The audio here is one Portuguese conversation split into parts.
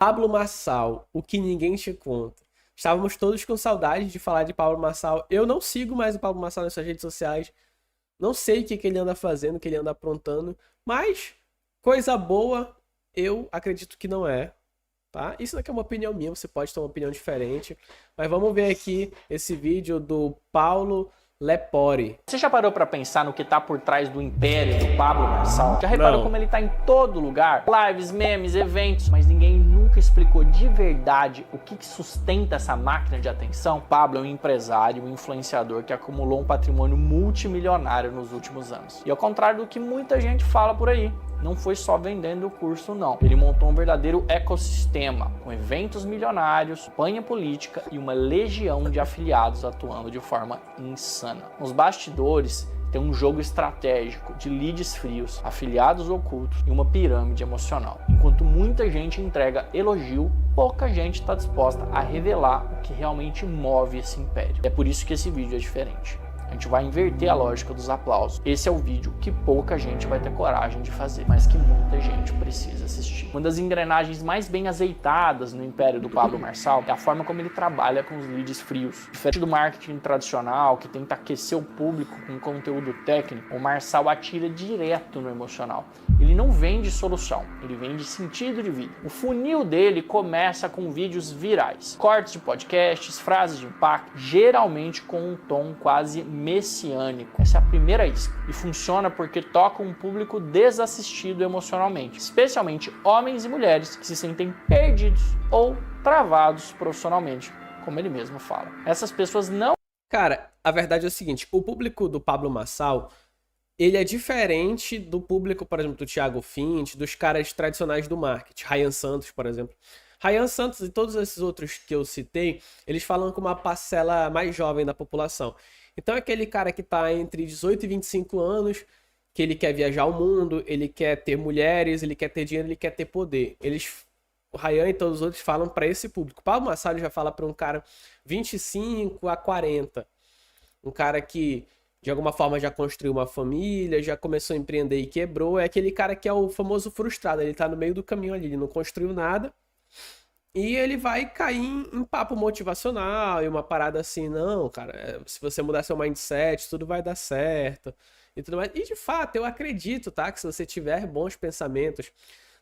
Pablo Marçal, o que ninguém te conta. Estávamos todos com saudade de falar de Pablo Marçal. Eu não sigo mais o Pablo Marçal nas suas redes sociais. Não sei o que ele anda fazendo, o que ele anda aprontando. Mas, coisa boa, eu acredito que não é. Tá? Isso daqui é uma opinião minha, você pode ter uma opinião diferente. Mas vamos ver aqui esse vídeo do Paulo Lepori. Você já parou pra pensar no que tá por trás do império do Pablo Marçal? Já reparou Não. como ele tá em todo lugar? Lives, memes, eventos, mas ninguém nunca explicou de verdade o que sustenta essa máquina de atenção? Pablo é um empresário, um influenciador que acumulou um patrimônio multimilionário nos últimos anos. E ao contrário do que muita gente fala por aí, não foi só vendendo o curso, não. Ele montou um verdadeiro ecossistema, com eventos milionários, campanha política e uma legião de afiliados atuando de forma insana. Nos bastidores, tem um jogo estratégico de leads frios, afiliados ocultos e uma pirâmide emocional. Enquanto muita gente entrega elogio, pouca gente está disposta a revelar o que realmente move esse império. É por isso que esse vídeo é diferente. A gente vai inverter a lógica dos aplausos. Esse é o vídeo que pouca gente vai ter coragem de fazer, mas que muita gente precisa assistir. Uma das engrenagens mais bem azeitadas no império do Pablo Marçal é a forma como ele trabalha com os leads frios. Diferente do marketing tradicional, que tenta aquecer o público com conteúdo técnico, o Marçal atira direto no emocional. Ele não vende solução, ele vende sentido de vida. O funil dele começa com vídeos virais, cortes de podcasts, frases de impacto, geralmente com um tom quase messiânico. Essa é a primeira isca. E funciona porque toca um público desassistido emocionalmente, especialmente homens e mulheres que se sentem perdidos ou travados profissionalmente, como ele mesmo fala. Essas pessoas não... Cara, a verdade é o seguinte, o público do Pablo Marçal, ele é diferente do público, por exemplo, do Thiago Fint, dos caras tradicionais do marketing, Ryan Santos, por exemplo. Ryan Santos e todos esses outros que eu citei, eles falam com uma parcela mais jovem da população. Então é aquele cara que está entre 18 e 25 anos, que ele quer viajar ao mundo, ele quer ter mulheres, ele quer ter dinheiro, ele quer ter poder. O Ryan e todos os outros falam para esse público. O Pablo Marçal já fala para um cara 25 a 40. Um cara que, de alguma forma, já construiu uma família, já começou a empreender e quebrou. É aquele cara que é o famoso frustrado. Ele está no meio do caminho ali, ele não construiu nada. E ele vai cair em papo motivacional e uma parada assim, não, cara, se você mudar seu mindset, tudo vai dar certo e tudo mais. E de fato, eu acredito, tá? Que se você tiver bons pensamentos,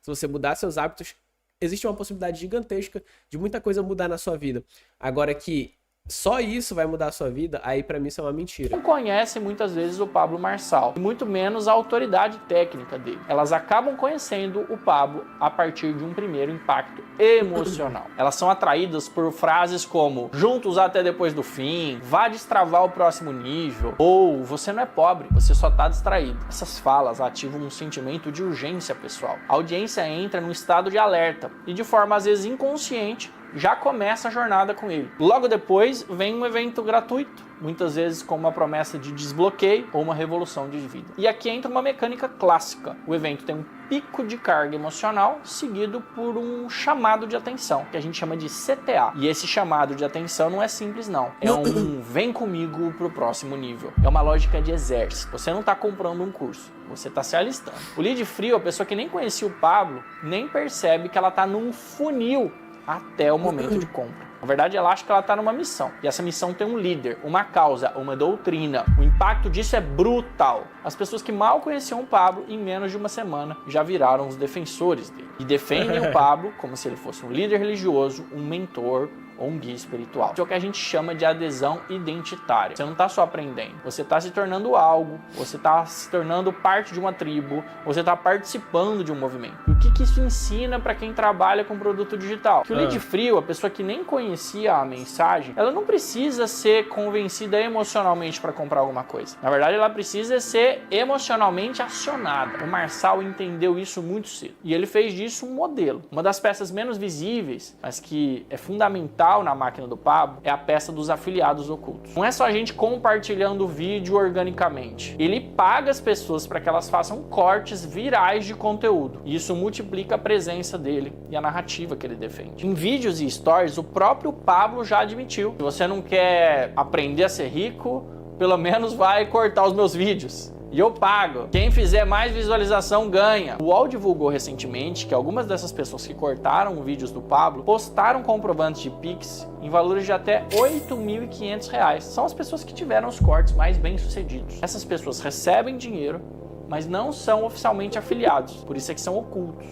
se você mudar seus hábitos, existe uma possibilidade gigantesca de muita coisa mudar na sua vida. Agora que só isso vai mudar a sua vida, aí pra mim isso é uma mentira. Não conhecem muitas vezes o Pablo Marçal, e muito menos a autoridade técnica dele. Elas acabam conhecendo o Pablo a partir de um primeiro impacto emocional. Elas são atraídas por frases como juntos até depois do fim, vá destravar o próximo nível, ou você não é pobre, você só tá distraído. Essas falas ativam um sentimento de urgência pessoal. A audiência entra num estado de alerta e de forma às vezes inconsciente já começa a jornada com ele. Logo depois vem um evento gratuito, muitas vezes com uma promessa de desbloqueio ou uma revolução de vida. E aqui entra uma mecânica clássica. O evento tem um pico de carga emocional seguido por um chamado de atenção, que a gente chama de CTA. E esse chamado de atenção não é simples não. É um vem comigo pro próximo nível. É uma lógica de exército. Você não está comprando um curso, você está se alistando. O lead frio, a pessoa que nem conhecia o Pablo, nem percebe que ela está num funil até o momento de compra. Na verdade, ela acha que ela está numa missão. E essa missão tem um líder, uma causa, uma doutrina. O impacto disso é brutal. As pessoas que mal conheciam o Pablo, em menos de uma semana, já viraram os defensores dele. E defendem o Pablo como se ele fosse um líder religioso, um mentor ou um guia espiritual. Isso é o que a gente chama de adesão identitária. Você não está só aprendendo, você está se tornando algo, você está se tornando parte de uma tribo, você está participando de um movimento. E o que isso ensina para quem trabalha com produto digital? Que o lead frio, a pessoa que nem conhecia a mensagem, ela não precisa ser convencida emocionalmente para comprar alguma coisa. Na verdade, ela precisa ser emocionalmente acionada. O Marçal entendeu isso muito cedo. E ele fez disso um modelo. Uma das peças menos visíveis, mas que é fundamental na máquina do Pablo, é a peça dos afiliados ocultos. Não é só a gente compartilhando o vídeo organicamente. Ele paga as pessoas para que elas façam cortes virais de conteúdo. E isso multiplica a presença dele e a narrativa que ele defende. Em vídeos e stories, o próprio Pablo já admitiu. Se você não quer aprender a ser rico, pelo menos vai cortar os meus vídeos. E eu pago. Quem fizer mais visualização ganha. O UOL divulgou recentemente que algumas dessas pessoas que cortaram vídeos do Pablo postaram comprovantes de Pix em valores de até R$ 8.500. São as pessoas que tiveram os cortes mais bem-sucedidos. Essas pessoas recebem dinheiro, mas não são oficialmente afiliados. Por isso é que são ocultos.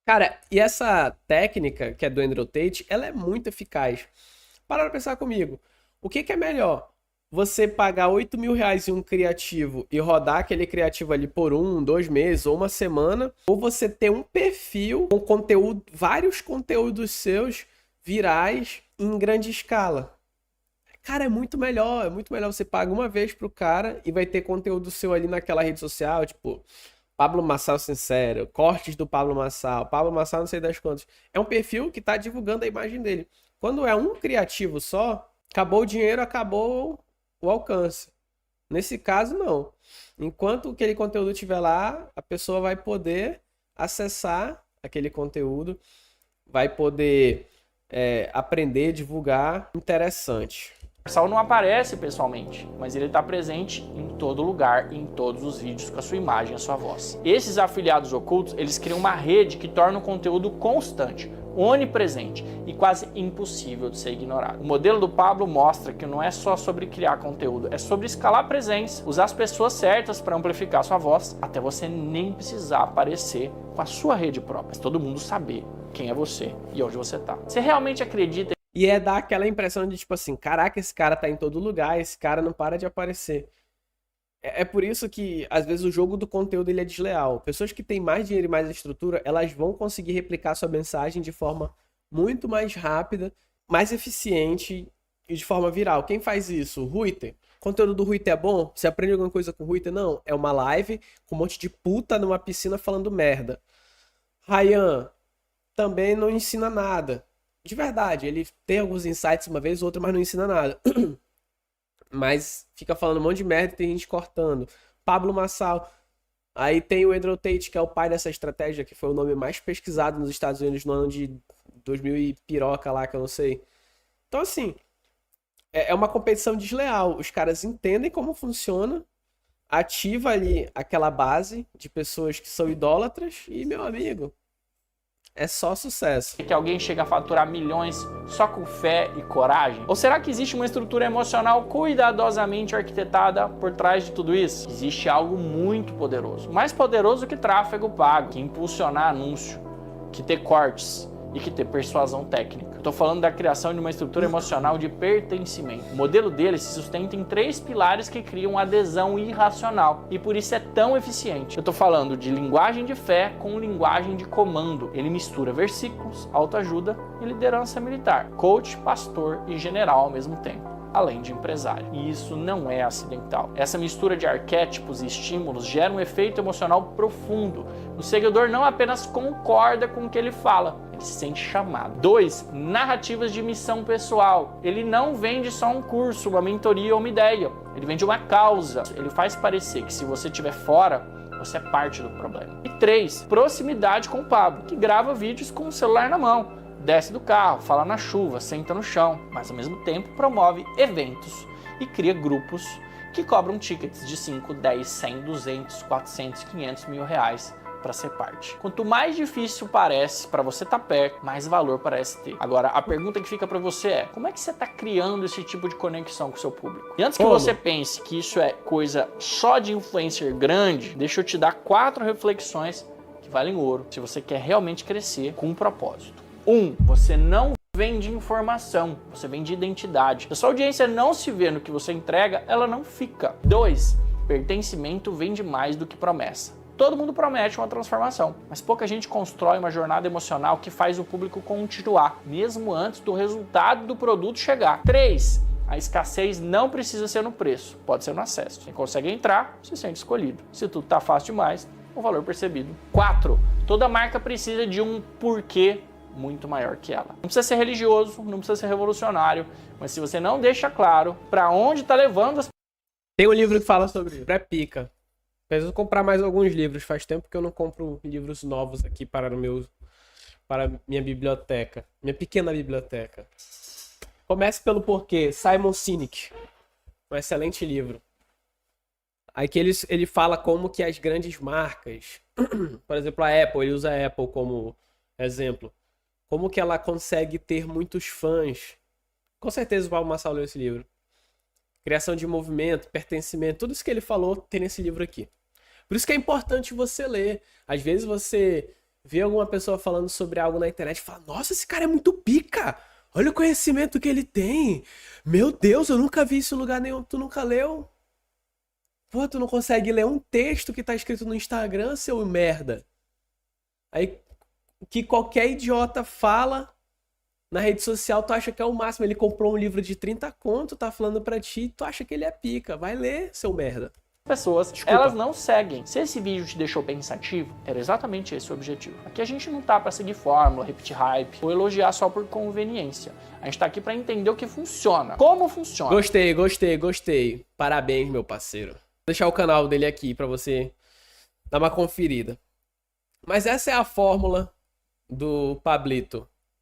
Cara, e essa técnica, que é do Andrew Tate, ela é muito eficaz. Para pra pensar comigo. O que é melhor? Você pagar R$ 8.000 em um criativo e rodar aquele criativo ali por 1, 2 meses ou uma semana, ou você ter um perfil com conteúdo, vários conteúdos seus virais em grande escala. Cara, é muito melhor você paga uma vez pro cara e vai ter conteúdo seu ali naquela rede social, tipo, Pablo Massal Sincero, cortes do Pablo Massal não sei das quantas. É um perfil que tá divulgando a imagem dele. Quando é um criativo só, acabou o dinheiro, acabou o alcance. Nesse caso, não. Enquanto aquele conteúdo estiver lá, a pessoa vai poder acessar aquele conteúdo, vai poder aprender, divulgar. Interessante. Marçal não aparece pessoalmente, mas ele está presente em todo lugar, em todos os vídeos, com a sua imagem, a sua voz. Esses afiliados ocultos, eles criam uma rede que torna o conteúdo constante, onipresente e quase impossível de ser ignorado. O modelo do Pablo mostra que não é só sobre criar conteúdo, é sobre escalar presença, usar as pessoas certas para amplificar sua voz, até você nem precisar aparecer com a sua rede própria, mas todo mundo saber quem é você e onde você está. Você realmente acredita? E dar aquela impressão de tipo assim, caraca, esse cara tá em todo lugar, esse cara não para de aparecer. É por isso que, às vezes, o jogo do conteúdo ele é desleal. Pessoas que têm mais dinheiro e mais estrutura, elas vão conseguir replicar sua mensagem de forma muito mais rápida, mais eficiente e de forma viral. Quem faz isso? O Ruiter. O conteúdo do Ruiter é bom? Você aprende alguma coisa com o Ruiter? Não. É uma live com um monte de puta numa piscina falando merda. Ryan também não ensina nada. De verdade, ele tem alguns insights uma vez ou outra, mas não ensina nada. Mas fica falando um monte de merda e tem gente cortando. Pablo Massal. Aí tem o Andrew Tate, que é o pai dessa estratégia, que foi o nome mais pesquisado nos Estados Unidos no ano de 2000 e piroca lá, que eu não sei. Então, assim, é uma competição desleal. Os caras entendem como funciona, ativa ali aquela base de pessoas que são idólatras e, meu amigo, é só sucesso. Que alguém chega a faturar milhões só com fé e coragem? Ou será que existe uma estrutura emocional cuidadosamente arquitetada por trás de tudo isso? Existe algo muito poderoso, mais poderoso que tráfego pago, que impulsionar anúncio, que ter cortes e que ter persuasão técnica. Eu tô falando da criação de uma estrutura emocional de pertencimento. O modelo dele se sustenta em 3 pilares que criam adesão irracional e por isso é tão eficiente. Eu tô falando de linguagem de fé com linguagem de comando. Ele mistura versículos, autoajuda e liderança militar, coach, pastor e general ao mesmo tempo, além de empresário. E isso não é acidental. Essa mistura de arquétipos e estímulos gera um efeito emocional profundo. O seguidor não apenas concorda com o que ele fala, ele se sente chamado. 2. Narrativas de missão pessoal. Ele não vende só um curso, uma mentoria ou uma ideia. Ele vende uma causa. Ele faz parecer que se você estiver fora, você é parte do problema. E 3. Proximidade com o Pablo, que grava vídeos com o celular na mão. Desce do carro, fala na chuva, senta no chão, mas ao mesmo tempo promove eventos e cria grupos que cobram tickets de 5, 10, 100, 200, 400, 500 mil reais para ser parte. Quanto mais difícil parece para você estar perto, mais valor parece ter. Agora, a pergunta que fica para você é: como é que você está criando esse tipo de conexão com o seu público? E antes que você pense que isso é coisa só de influencer grande, deixa eu te dar 4 reflexões que valem ouro se você quer realmente crescer com um propósito. 1. Você não vende informação, você vende identidade. Se a sua audiência não se vê no que você entrega, ela não fica. 2. Pertencimento vende mais do que promessa. Todo mundo promete uma transformação, mas pouca gente constrói uma jornada emocional que faz o público continuar, mesmo antes do resultado do produto chegar. 3. A escassez não precisa ser no preço, pode ser no acesso. Quem consegue entrar, se sente escolhido. Se tudo está fácil demais, o valor percebido. 4. Toda marca precisa de um porquê muito maior que ela. Não precisa ser religioso, não precisa ser revolucionário, mas se você não deixa claro para onde está levando as... Tem um livro que fala sobre isso. Pré-pica. Preciso comprar mais alguns livros. Faz tempo que eu não compro livros novos aqui para minha biblioteca. Minha pequena biblioteca. Comece pelo porquê. Simon Sinek. Um excelente livro. Aí que ele fala como que as grandes marcas, por exemplo, a Apple, ele usa a Apple como exemplo. Como que ela consegue ter muitos fãs? Com certeza o Pablo Marçal leu esse livro. Criação de movimento, pertencimento, tudo isso que ele falou tem nesse livro aqui. Por isso que é importante você ler. Às vezes você vê alguma pessoa falando sobre algo na internet e fala: Nossa, esse cara é muito pica! Olha o conhecimento que ele tem! Meu Deus, eu nunca vi isso em lugar nenhum. Tu nunca leu? Pô, tu não consegue ler um texto que tá escrito no Instagram, seu merda. Aí, o que qualquer idiota fala na rede social, tu acha que é o máximo. Ele comprou um livro de 30 conto, tá falando pra ti, tu acha que ele é pica. Vai ler, seu merda. Pessoas, Desculpa. elas não seguem. Se esse vídeo te deixou pensativo, era exatamente esse o objetivo. Aqui a gente não tá para seguir fórmula, repetir hype ou elogiar só por conveniência. A gente tá aqui para entender o que funciona, como funciona. Gostei. Parabéns, meu parceiro. Vou deixar o canal dele aqui pra você dar uma conferida. Mas essa é a fórmula do Pablito.